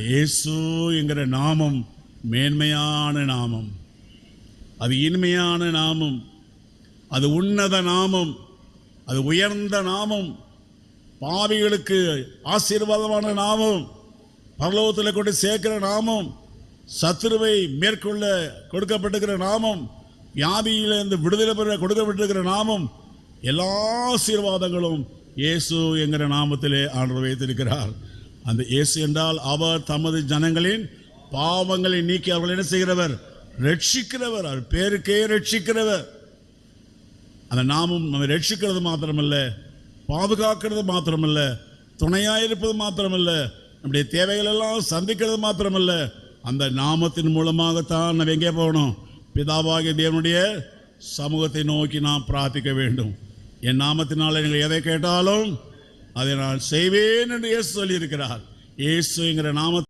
இயேசு என்கிற நாமம் மேன்மையான நாமம், அது இனிமையான நாமம், அது உன்னத நாமம், அது உயர்ந்த நாமம், பாவிகளுக்கு ஆசீர்வாதமான நாமம், பரலோகத்தில் கொண்டு சேர்க்கிற நாமம், சத்துருவை மேற்கொள்ள கொடுக்கப்பட்டிருக்கிற நாமம், வியாதியிலிருந்து விடுதலை பெற கொடுக்கப்பட்டிருக்கிற நாமம், எல்லா ஆசீர்வாதங்களும் இயேசு என்கிற நாமத்திலே ஆண்டவர் வைத்திருக்கிறார். அந்த இயேசு என்றால் அவர் தமது ஜனங்களின் பாவங்களை நீக்கி அவர்கள் என்ன செய்கிறவர்? ரட்சிக்கிறவர். அவர் பேருக்கே ரட்சிக்கிறவர். அந்த நாமம் நம்ம ரட்சிக்கிறது மாத்திரமல்ல, பாதுகாக்கிறது மாத்திரமல்ல, துணையாயிருப்பது மாத்திரமல்ல, நம்முடைய தேவைகள் எல்லாம் சந்திக்கிறது மாத்திரமல்ல, அந்த நாமத்தின் மூலமாகத்தான் நம்ம எங்கே போகணும்? பிதாவாகிய தேவனுடைய சமூகத்தை நோக்கி நாம் பிரார்த்திக்க வேண்டும். என் நாமத்தினால் நீங்கள் எதை கேட்டாலும் அதை நான் செய்வேன் என்று இயேசு சொல்லியிருக்கிறார். இயேசு என்கிற நாமத்தை